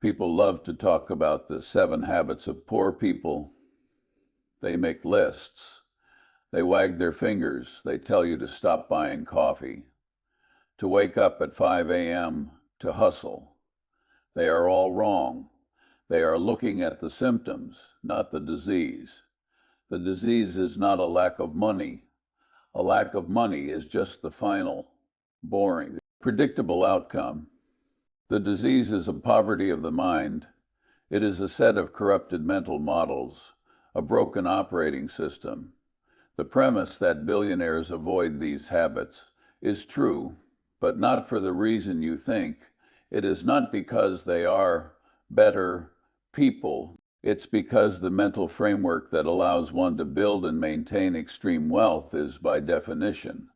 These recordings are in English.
People love to talk about the 7 habits of poor people. They make lists. They wag their fingers. They tell you to stop buying coffee, to wake up at 5 a.m., to hustle. They are all wrong. They are looking at the symptoms, not the disease. The disease is not a lack of money. A lack of money is just the final, boring, predictable outcome. The disease is a poverty of the mind. It is a set of corrupted mental models, a broken operating system. The premise that billionaires avoid these habits is true, but not for the reason you think. It is not because they are better people. It's because the mental framework that allows one to build and maintain extreme wealth is, by definition,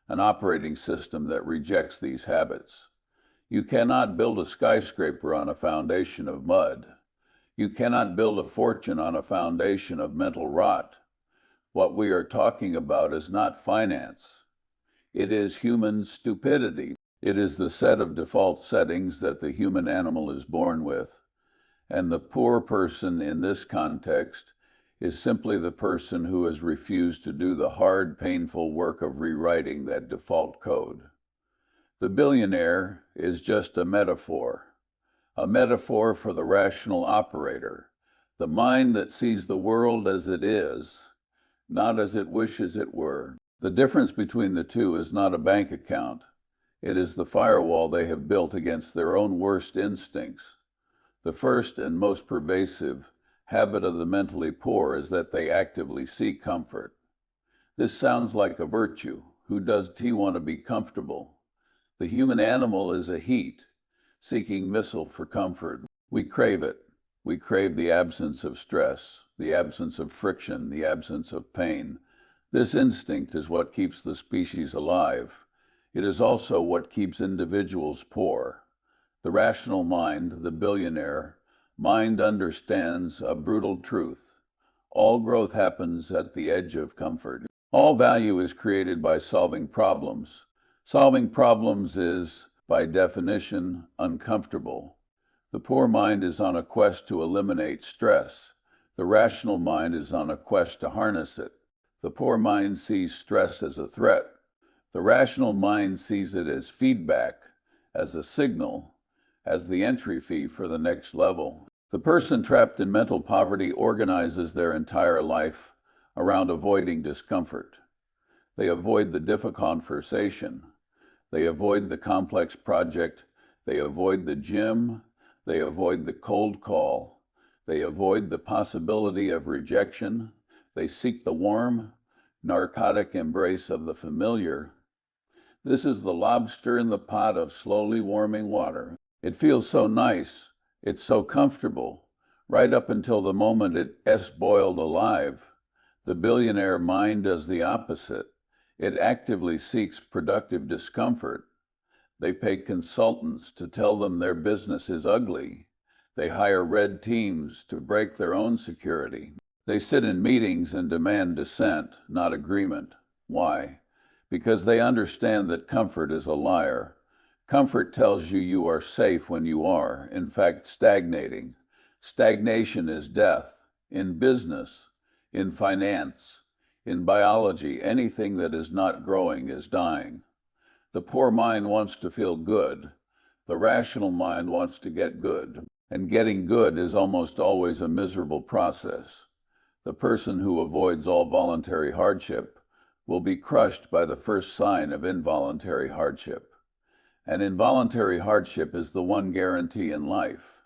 an operating system that rejects these habits. You cannot build a skyscraper on a foundation of mud. You cannot build a fortune on a foundation of mental rot. What we are talking about is not finance. It is human stupidity. It is the set of default settings that the human animal is born with. And the poor person in this context is simply the person who has refused to do the hard, painful work of rewriting that default code. The billionaire is just a metaphor for the rational operator, the mind that sees the world as it is, not as it wishes it were. The difference between the two is not a bank account. It is the firewall they have built against their own worst instincts. The first and most pervasive habit of the mentally poor is that they actively seek comfort. This sounds like a virtue. Who does he want to be comfortable? The human animal is a heat, seeking missile for comfort. We crave it. We crave the absence of stress, the absence of friction, the absence of pain. This instinct is what keeps the species alive. It is also what keeps individuals poor. The rational mind, the billionaire mind, understands a brutal truth. All growth happens at the edge of comfort. All value is created by solving problems. Solving problems is, by definition, uncomfortable. The poor mind is on a quest to eliminate stress. The rational mind is on a quest to harness it. The poor mind sees stress as a threat. The rational mind sees it as feedback, as a signal, as the entry fee for the next level. The person trapped in mental poverty organizes their entire life around avoiding discomfort. They avoid the difficult conversation. They avoid the complex project. They avoid the gym. They avoid the cold call. They avoid the possibility of rejection. They seek the warm, narcotic embrace of the familiar. This is the lobster in the pot of slowly warming water. It feels so nice. It's so comfortable, right up until the moment it's boiled alive. The billionaire mind does the opposite. It actively seeks productive discomfort. They pay consultants to tell them their business is ugly. They hire red teams to break their own security. They sit in meetings and demand dissent, not agreement. Why? Because they understand that comfort is a liar. Comfort tells you you are safe when you are, in fact, stagnating. Stagnation is death. In business, in finance, in biology, anything that is not growing is dying. The poor mind wants to feel good. The rational mind wants to get good. And getting good is almost always a miserable process. The person who avoids all voluntary hardship will be crushed by the first sign of involuntary hardship. And involuntary hardship is the one guarantee in life.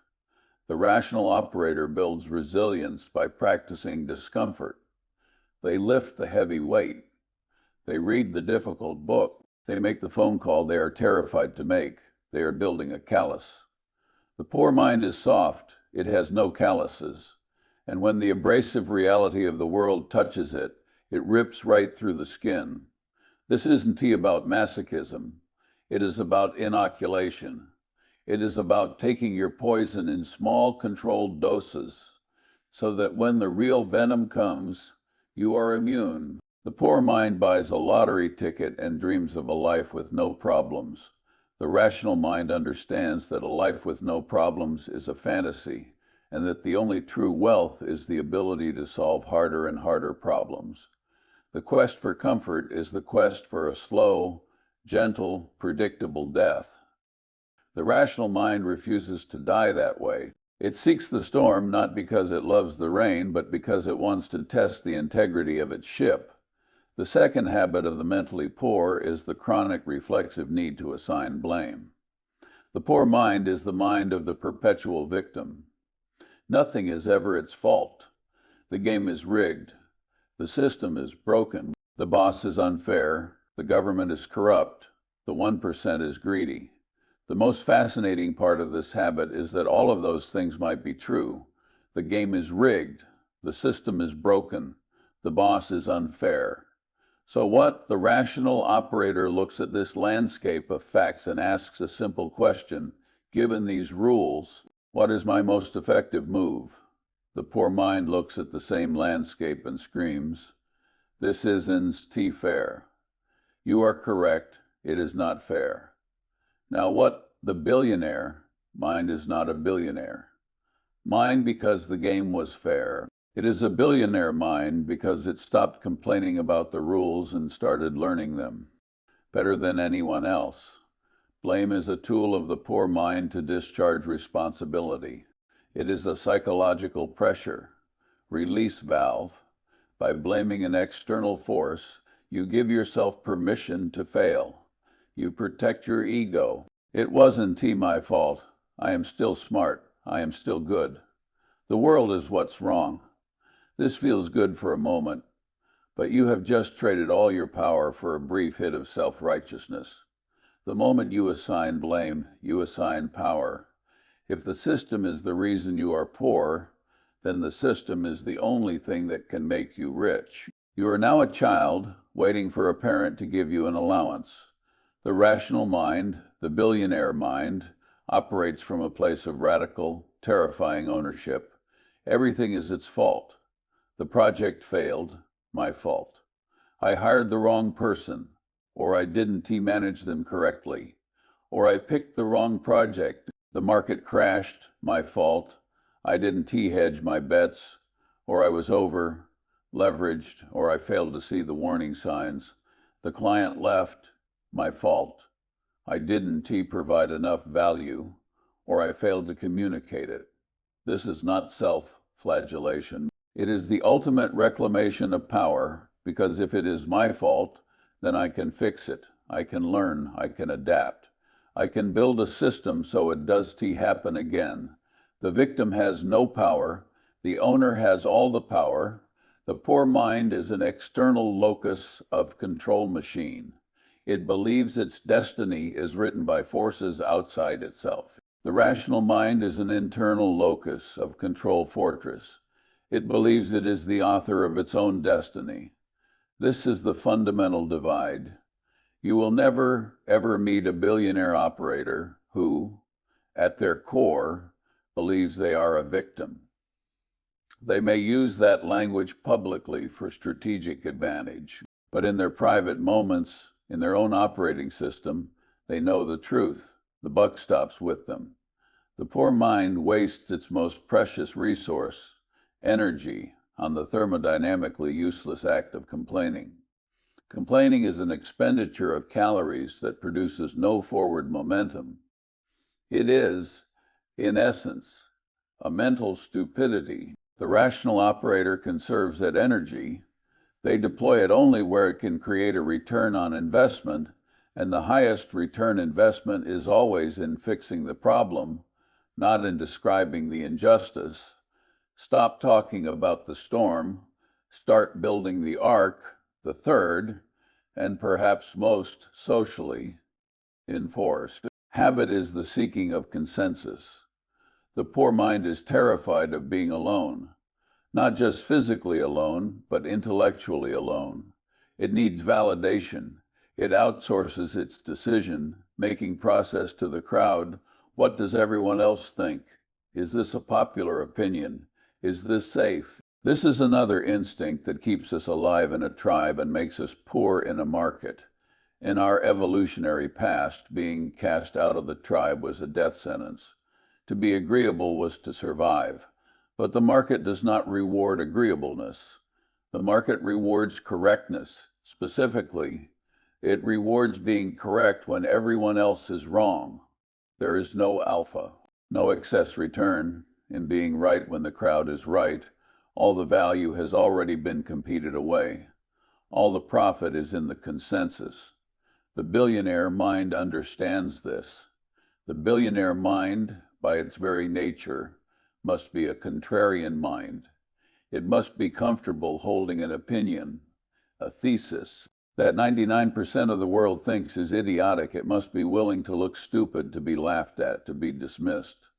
The rational operator builds resilience by practicing discomfort. They lift the heavy weight. They read the difficult book. They make the phone call they are terrified to make. They are building a callus. The poor mind is soft. It has no calluses. And when the abrasive reality of the world touches it, it rips right through the skin. This isn't about masochism. It is about inoculation. It is about taking your poison in small, controlled doses, so that when the real venom comes, you are immune. The poor mind buys a lottery ticket and dreams of a life with no problems. The rational mind understands that a life with no problems is a fantasy, and that the only true wealth is the ability to solve harder and harder problems. The quest for comfort is the quest for a slow, gentle, predictable death. The rational mind refuses to die that way. It seeks the storm not because it loves the rain, but because it wants to test the integrity of its ship. The second habit of the mentally poor is the chronic reflexive need to assign blame. The poor mind is the mind of the perpetual victim. Nothing is ever its fault. The game is rigged. The system is broken. The boss is unfair. The government is corrupt. The 1% is greedy. The most fascinating part of this habit is that all of those things might be true. The game is rigged. The system is broken. The boss is unfair. So what? The rational operator looks at this landscape of facts and asks a simple question. Given these rules, what is my most effective move? The poor mind looks at the same landscape and screams, "This isn't fair." You are correct. It is not fair. Now what? The billionaire mind is not a billionaire. Mind because the game was fair. It is a billionaire mind because it stopped complaining about the rules and started learning them better than anyone else. Blame is a tool of the poor mind to discharge responsibility. It is a psychological pressure, release valve. By blaming an external force, you give yourself permission to fail. You protect your ego. It wasn't my fault. I am still smart. I am still good. The world is what's wrong. This feels good for a moment, but you have just traded all your power for a brief hit of self-righteousness. The moment you assign blame, you assign power. If the system is the reason you are poor, then the system is the only thing that can make you rich. You are now a child waiting for a parent to give you an allowance. The rational mind, the billionaire mind, operates from a place of radical, terrifying ownership. Everything is its fault. The project failed, my fault. I hired the wrong person, or I didn't manage them correctly, or I picked the wrong project. The market crashed, my fault. I didn't hedge my bets, or I was over leveraged, or I failed to see the warning signs. The client left, my fault. I didn't provide enough value, or I failed to communicate it. This is not self-flagellation. It is the ultimate reclamation of power, because if it is my fault, then I can fix it. I can learn. I can adapt. I can build a system so it does happen again. The victim has no power. The owner has all the power. The poor mind is an external locus of control machine. It believes its destiny is written by forces outside itself. The rational mind is an internal locus of control fortress. It believes it is the author of its own destiny. This is the fundamental divide. You will never, ever meet a billionaire operator who, at their core, believes they are a victim. They may use that language publicly for strategic advantage, but in their private moments, in their own operating system, they know the truth. The buck stops with them. The poor mind wastes its most precious resource, energy, on the thermodynamically useless act of complaining. Complaining is an expenditure of calories that produces no forward momentum. It is, in essence, a mental stupidity. The rational operator conserves that energy. They deploy it only where it can create a return on investment, and the highest return investment is always in fixing the problem, not in describing the injustice. Stop talking about the storm, start building the ark, the third, and perhaps most socially enforced. Habit is the seeking of consensus. The poor mind is terrified of being alone, not just physically alone, but intellectually alone. It needs validation. It outsources its decision-making process to the crowd. What does everyone else think? Is this a popular opinion? Is this safe? This is another instinct that keeps us alive in a tribe and makes us poor in a market. In our evolutionary past, being cast out of the tribe was a death sentence. To be agreeable was to survive. But the market does not reward agreeableness. The market rewards correctness. Specifically, it rewards being correct when everyone else is wrong. There is no alpha, no excess return in being right when the crowd is right. All the value has already been competed away. All the profit is in the consensus. The billionaire mind understands this. The billionaire mind, by its very nature, must be a contrarian mind. It must be comfortable holding an opinion, a thesis, that 99% of the world thinks is idiotic. It must be willing to look stupid, to be laughed at, to be dismissed.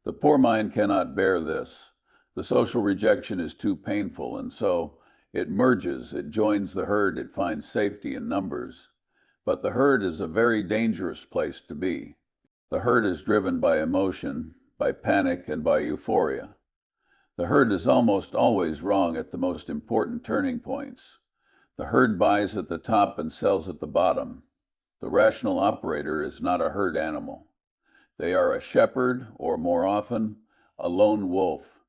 The poor mind cannot bear this. The social rejection is too painful, and so it merges, it joins the herd, it finds safety in numbers. But the herd is a very dangerous place to be. The herd is driven by emotion, by panic, and by euphoria. The herd is almost always wrong at the most important turning points. The herd buys at the top and sells at the bottom. The rational operator is not a herd animal. They are a shepherd, or more often, a lone wolf.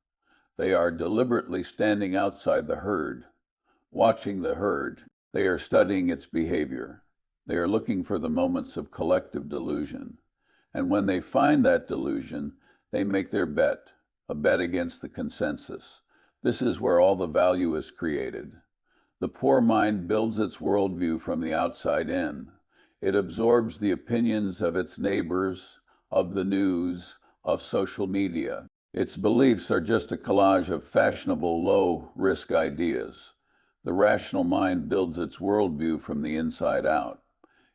They are deliberately standing outside the herd, watching the herd. They are studying its behavior. They are looking for the moments of collective delusion. And when they find that delusion, they make their bet, a bet against the consensus. This is where all the value is created. The poor mind builds its worldview from the outside in. It absorbs the opinions of its neighbors, of the news, of social media. Its beliefs are just a collage of fashionable, low-risk ideas. The rational mind builds its worldview from the inside out.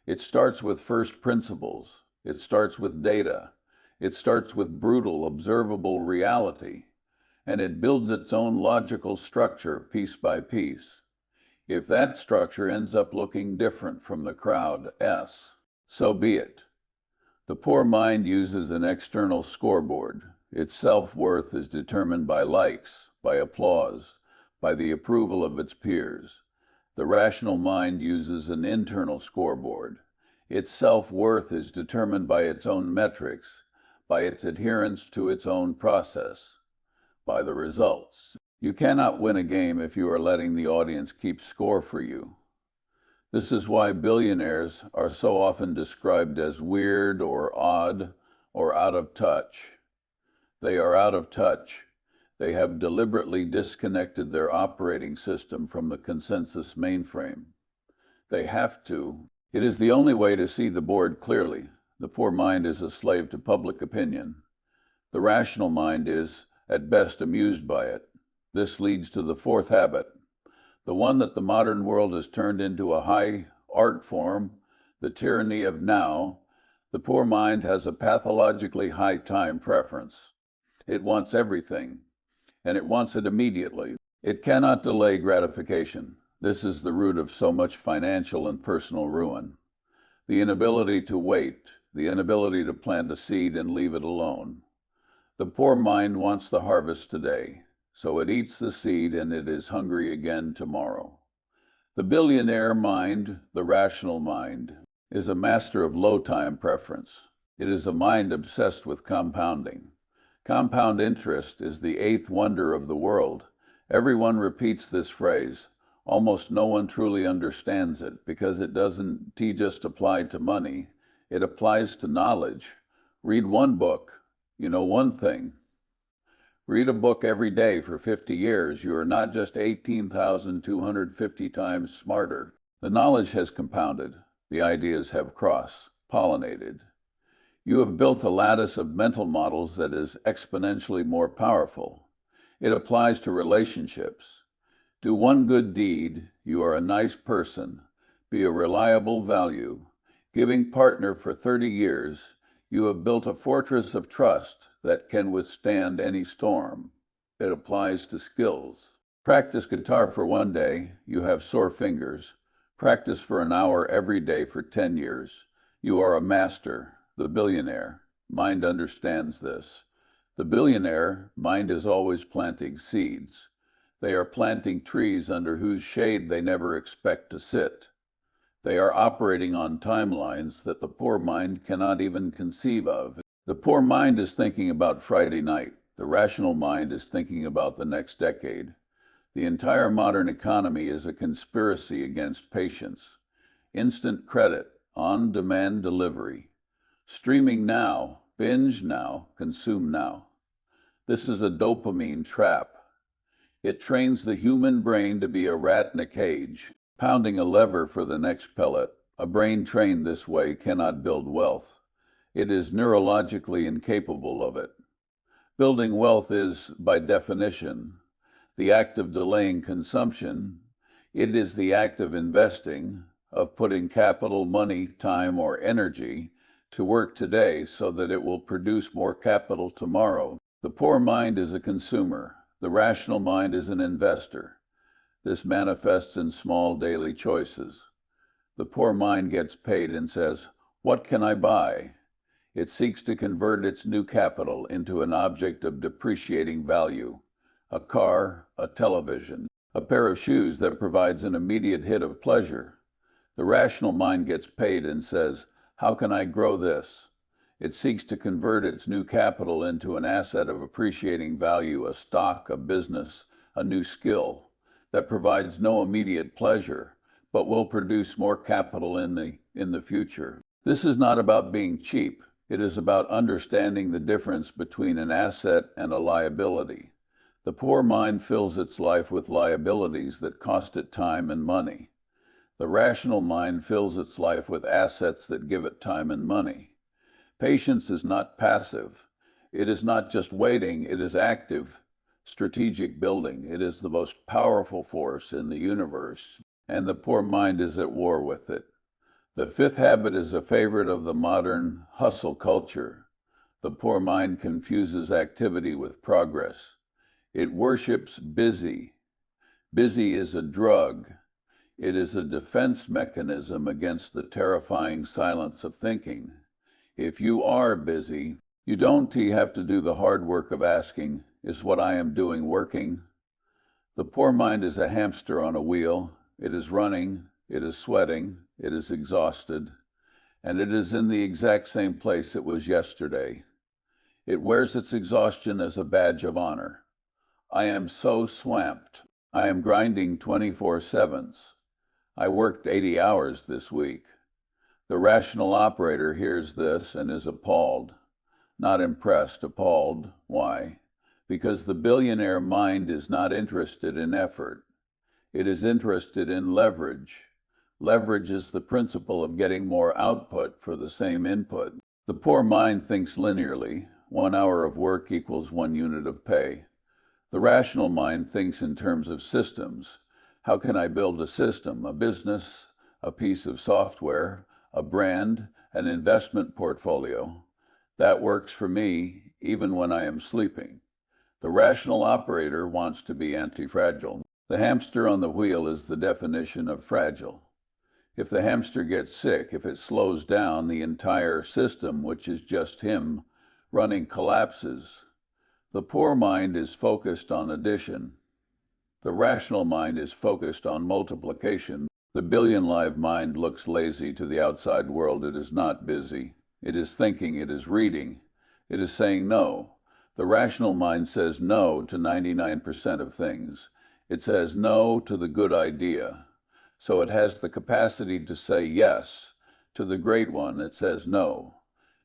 It starts with first principles. It starts with data. It starts with brutal, observable reality. And it builds its own logical structure piece by piece. If that structure ends up looking different from the crowd S, so be it. The poor mind uses an external scoreboard. Its self-worth is determined by likes, by applause, by the approval of its peers. The rational mind uses an internal scoreboard. Its self-worth is determined by its own metrics, by its adherence to its own process, by the results. You cannot win a game if you are letting the audience keep score for you. This is why billionaires are so often described as weird or odd or out of touch. They are out of touch. They have deliberately disconnected their operating system from the consensus mainframe. They have to. It is the only way to see the board clearly. The poor mind is a slave to public opinion. The rational mind is, at best, amused by it. This leads to the fourth habit, the one that the modern world has turned into a high art form, the tyranny of now. The poor mind has a pathologically high time preference. It wants everything, and it wants it immediately. It cannot delay gratification. This is the root of so much financial and personal ruin. The inability to wait, the inability to plant a seed and leave it alone. The poor mind wants the harvest today, so it eats the seed and it is hungry again tomorrow. The billionaire mind, the rational mind, is a master of low time preference. It is a mind obsessed with compounding. Compound interest is the eighth wonder of the world. Everyone repeats this phrase. Almost no one truly understands it because it doesn't just apply to money. It applies to knowledge. Read one book, you know one thing. Read a book every day for 50 years. You are not just 18,250 times smarter. The knowledge has compounded. The ideas have cross-pollinated. You have built a lattice of mental models that is exponentially more powerful. It applies to relationships. Do one good deed. You are a nice person. Be a reliable value. Giving partner for 30 years. You have built a fortress of trust that can withstand any storm. It applies to skills. Practice guitar for one day. You have sore fingers. Practice for an hour every day for 10 years. You are a master, the billionaire. Mind understands this. The billionaire mind is always planting seeds. They are planting trees under whose shade they never expect to sit. They are operating on timelines that the poor mind cannot even conceive of. The poor mind is thinking about Friday night. The rational mind is thinking about the next decade. The entire modern economy is a conspiracy against patience. Instant credit, on-demand delivery. Streaming now, binge now, consume now. This is a dopamine trap. It trains the human brain to be a rat in a cage, pounding a lever for the next pellet. A brain trained this way cannot build wealth. It is neurologically incapable of it. Building wealth is, by definition, the act of delaying consumption. It is the act of investing, of putting capital, money, time, or energy to work today so that it will produce more capital tomorrow. The poor mind is a consumer. The rational mind is an investor. This manifests in small daily choices. The poor mind gets paid and says, "What can I buy?" It seeks to convert its new capital into an object of depreciating value. A car, a television, a pair of shoes that provides an immediate hit of pleasure. The rational mind gets paid and says, "How can I grow this?" It seeks to convert its new capital into an asset of appreciating value, a stock, a business, a new skill that provides no immediate pleasure, but will produce more capital in the future. This is not about being cheap. It is about understanding the difference between an asset and a liability. The poor mind fills its life with liabilities that cost it time and money. The rational mind fills its life with assets that give it time and money. Patience is not passive. It is not just waiting, it is active, strategic building. It is the most powerful force in the universe, and the poor mind is at war with it. The fifth habit is a favorite of the modern hustle culture. The poor mind confuses activity with progress. It worships busy. Busy is a drug. It is a defense mechanism against the terrifying silence of thinking. If you are busy, you don't have to do the hard work of asking, "Is what I am doing working?" The poor mind is a hamster on a wheel. It is running, it is sweating, it is exhausted, and it is in the exact same place it was yesterday. It wears its exhaustion as a badge of honor. I am so swamped. I am grinding 24/7s. I worked 80 hours this week. The rational operator hears this and is appalled. Not impressed, appalled. Why? Because the billionaire mind is not interested in effort. It is interested in leverage. Leverage is the principle of getting more output for the same input. The poor mind thinks linearly. 1 hour of work equals 1 unit of pay. The rational mind thinks in terms of systems. How can I build a system, a business, a piece of software, a brand, an investment portfolio? That works for me even when I am sleeping. The rational operator wants to be anti-fragile. The hamster on the wheel is the definition of fragile. If the hamster gets sick, if it slows down, the entire system, which is just him running, collapses. The poor mind is focused on addition. The rational mind is focused on multiplication. The billion-live mind looks lazy to the outside world. It is not busy. It is thinking. It is reading. It is saying no. The rational mind says no to 99% of things. It says no to the good idea. So it has the capacity to say yes. To the great one, it says no.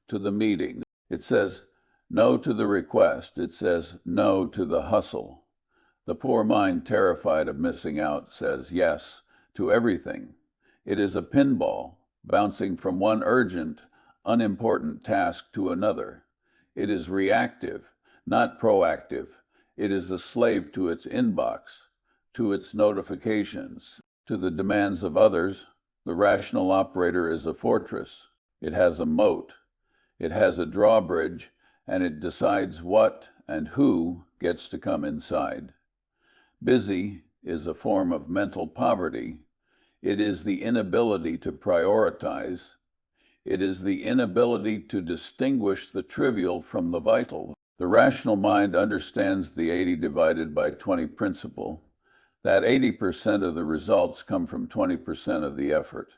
To the meeting, it says no to the request. It says no to the hustle. The poor mind, terrified of missing out, says yes to everything. It is a pinball, bouncing from one urgent, unimportant task to another. It is reactive, not proactive. It is a slave to its inbox, to its notifications, to the demands of others. The rational operator is a fortress. It has a moat. It has a drawbridge, and it decides what and who gets to come inside. Busy is a form of mental poverty. It is the inability to prioritize. It is the inability to distinguish the trivial from the vital. The rational mind understands the 80 divided by 20 principle. That 80% of the results come from 20% of the effort.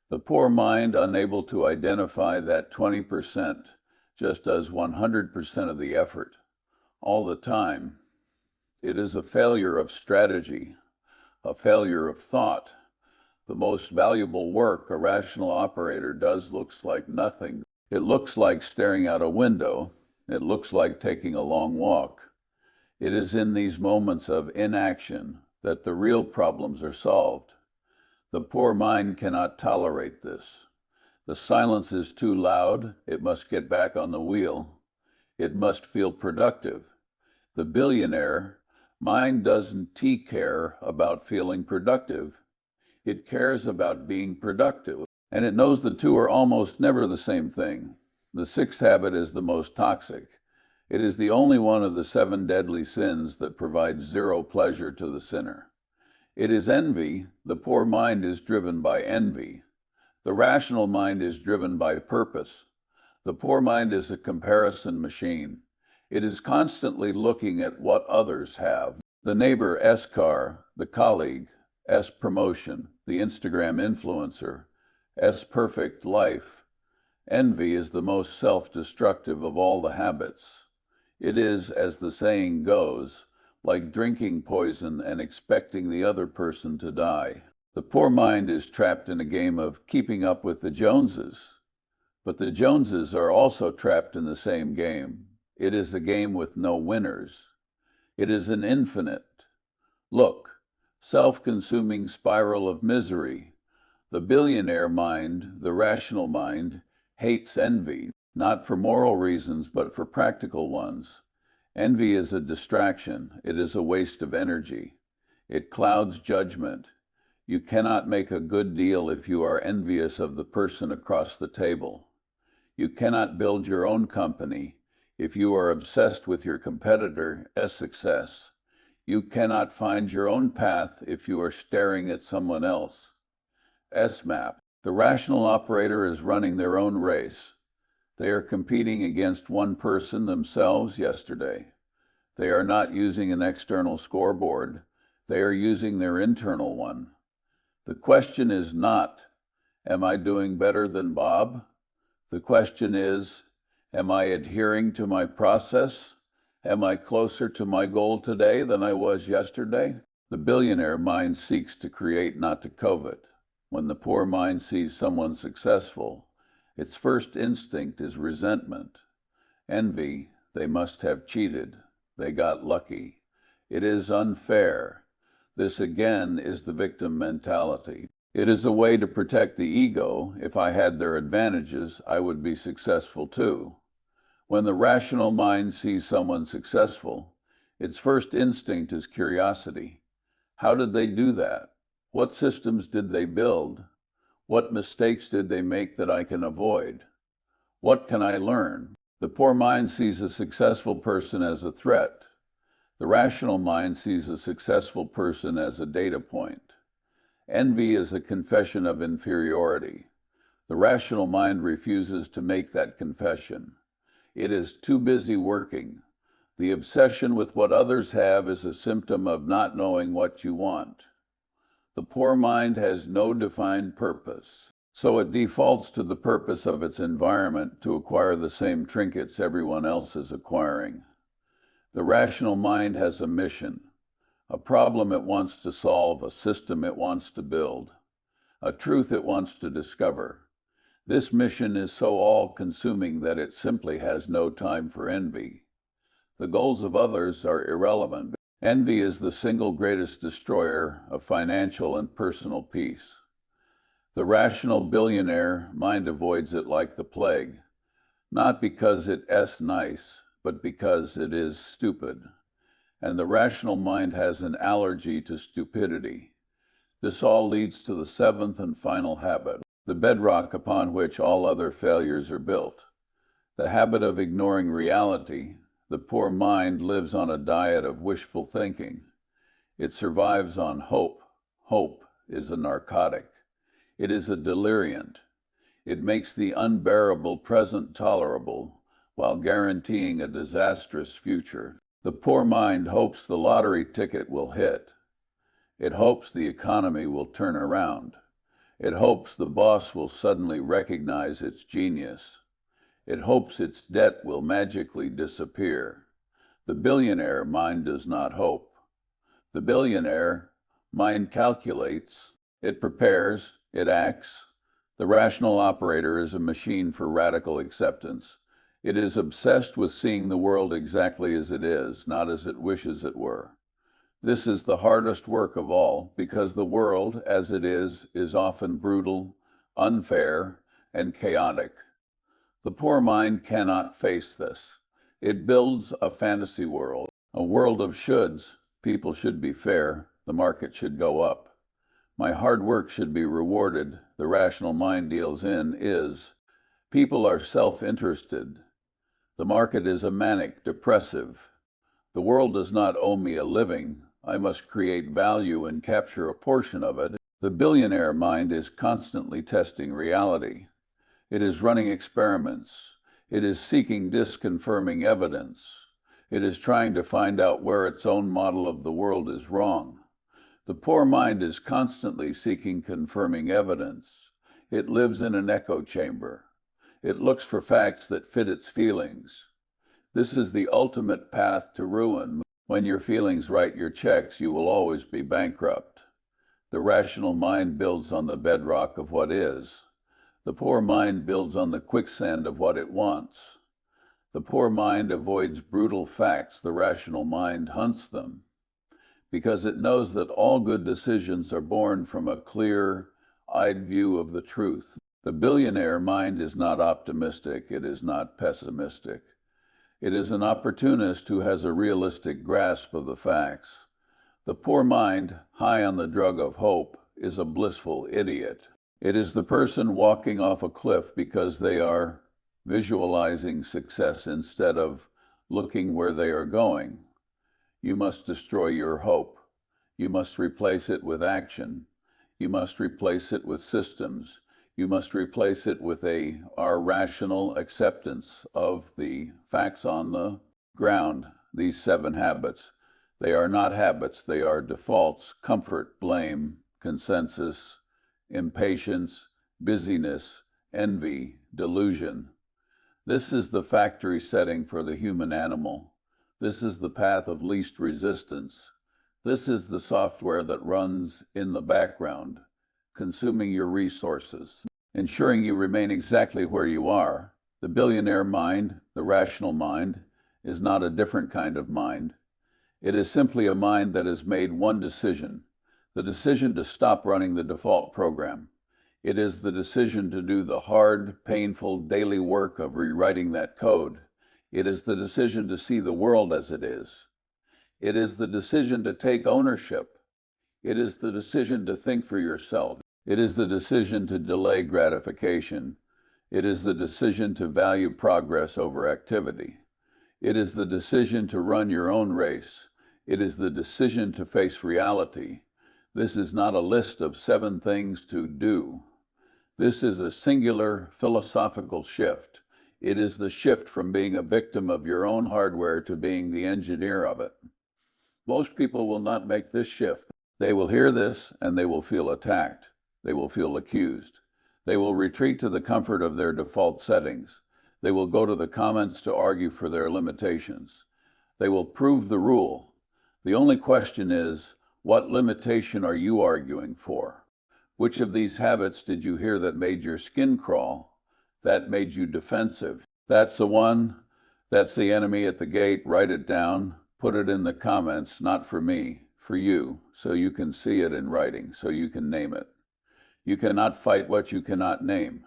The poor mind, unable to identify that 20%, just does 100% of the effort, all the time. It is a failure of strategy, a failure of thought. The most valuable work a rational operator does looks like nothing. It looks like staring out a window. It looks like taking a long walk. It is in these moments of inaction that the real problems are solved. The poor mind cannot tolerate this. The silence is too loud. It must get back on the wheel. It must feel productive. The billionaire mind doesn't care about feeling productive. It cares about being productive. And it knows the two are almost never the same thing. The sixth habit is the most toxic. It is the only one of the 7 deadly sins that provides zero pleasure to the sinner. It is envy. The poor mind is driven by envy. The rational mind is driven by purpose. The poor mind is a comparison machine. It is constantly looking at what others have. The neighbor S car, the colleague S promotion, the Instagram influencer S perfect life. Envy is the most self-destructive of all the habits. It is, as the saying goes, like drinking poison and expecting the other person to die. The poor mind is trapped in a game of keeping up with the Joneses. But the Joneses are also trapped in the same game. It is a game with no winners. It is an infinite, self-consuming spiral of misery. The billionaire mind, the rational mind, hates envy, not for moral reasons, but for practical ones. Envy is a distraction. It is a waste of energy. It clouds judgment. You cannot make a good deal if you are envious of the person across the table. You cannot build your own company if you are obsessed with your competitor's success. You cannot find your own path if you are staring at someone else's map. The rational operator is running their own race. They are competing against one person, themselves, yesterday. They are not using an external scoreboard. They are using their internal one. The question is not, am I doing better than Bob? The question is, am I adhering to my process? Am I closer to my goal today than I was yesterday? The billionaire mind seeks to create, not to covet. When the poor mind sees someone successful, its first instinct is resentment. Envy, they must have cheated. They got lucky. It is unfair. This again is the victim mentality. It is a way to protect the ego. If I had their advantages, I would be successful too. When the rational mind sees someone successful, its first instinct is curiosity. How did they do that? What systems did they build? What mistakes did they make that I can avoid? What can I learn? The poor mind sees a successful person as a threat. The rational mind sees a successful person as a data point. Envy is a confession of inferiority. The rational mind refuses to make that confession. It is too busy working. The obsession with what others have is a symptom of not knowing what you want. The poor mind has no defined purpose, so it defaults to the purpose of its environment to acquire the same trinkets everyone else is acquiring. The rational mind has a mission, a problem it wants to solve, a system it wants to build, a truth it wants to discover. This mission is so all-consuming that it simply has no time for envy. The goals of others are irrelevant. Envy is the single greatest destroyer of financial and personal peace. The rational billionaire mind avoids it like the plague, not because it's nice, but because it is stupid. And the rational mind has an allergy to stupidity. This all leads to the 7th and final habit, the bedrock upon which all other failures are built. The habit of ignoring reality. The poor mind lives on a diet of wishful thinking. It survives on hope. Hope is a narcotic. It is a deliriant. It makes the unbearable present tolerable while guaranteeing a disastrous future. The poor mind hopes the lottery ticket will hit. It hopes the economy will turn around. It hopes the boss will suddenly recognize its genius. It hopes its debt will magically disappear. The billionaire mind does not hope. The billionaire mind calculates, it prepares, it acts. The rational operator is a machine for radical acceptance. It is obsessed with seeing the world exactly as it is, not as it wishes it were. This is the hardest work of all, because the world, as it is often brutal, unfair, and chaotic. The poor mind cannot face this. It builds a fantasy world, a world of shoulds. People should be fair. The market should go up. My hard work should be rewarded. The rational mind deals in is. People are self-interested. The market is a manic, depressive. The world does not owe me a living. I must create value and capture a portion of it. The billionaire mind is constantly testing reality. It is running experiments. It is seeking disconfirming evidence. It is trying to find out where its own model of the world is wrong. The poor mind is constantly seeking confirming evidence. It lives in an echo chamber. It looks for facts that fit its feelings. This is the ultimate path to ruin. When your feelings write your checks, you will always be bankrupt. The rational mind builds on the bedrock of what is. The poor mind builds on the quicksand of what it wants. The poor mind avoids brutal facts. The rational mind hunts them, because it knows that all good decisions are born from a clear-eyed view of the truth. The billionaire mind is not optimistic. It is not pessimistic. It is an opportunist who has a realistic grasp of the facts. The poor mind, high on the drug of hope, is a blissful idiot. It is the person walking off a cliff because they are visualizing success instead of looking where they are going. You must destroy your hope. You must replace it with action. You must replace it with systems. You must replace it with our rational acceptance of the facts on the ground, these 7 habits. They are not habits, they are defaults: comfort, blame, consensus, impatience, busyness, envy, delusion. This is the factory setting for the human animal. This is the path of least resistance. This is the software that runs in the background, consuming your resources, ensuring you remain exactly where you are. The billionaire mind, the rational mind, is not a different kind of mind. It is simply a mind that has made one decision, the decision to stop running the default program. It is the decision to do the hard, painful daily work of rewriting that code. It is the decision to see the world as it is. It is the decision to take ownership. It is the decision to think for yourself. It is the decision to delay gratification. It is the decision to value progress over activity. It is the decision to run your own race. It is the decision to face reality. This is not a list of 7 things to do. This is a singular philosophical shift. It is the shift from being a victim of your own hardware to being the engineer of it. Most people will not make this shift. They will hear this and they will feel attacked. They will feel accused. They will retreat to the comfort of their default settings. They will go to the comments to argue for their limitations. They will prove the rule. The only question is, what limitation are you arguing for? Which of these habits did you hear that made your skin crawl, that made you defensive? That's the one. That's the enemy at the gate. Write it down. Put it in the comments, not for me, for you, so you can see it in writing, so you can name it. You cannot fight what you cannot name.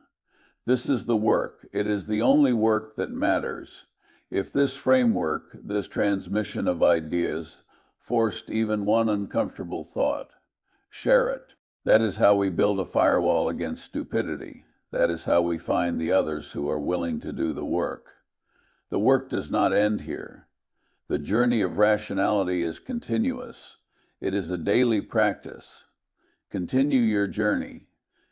This is the work. It is the only work that matters. If this framework, this transmission of ideas, forced even one uncomfortable thought, share it. That is how we build a firewall against stupidity. That is how we find the others who are willing to do the work. The work does not end here. The journey of rationality is continuous. It is a daily practice. Continue your journey.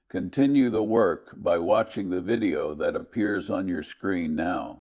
Continue the work by watching the video that appears on your screen now.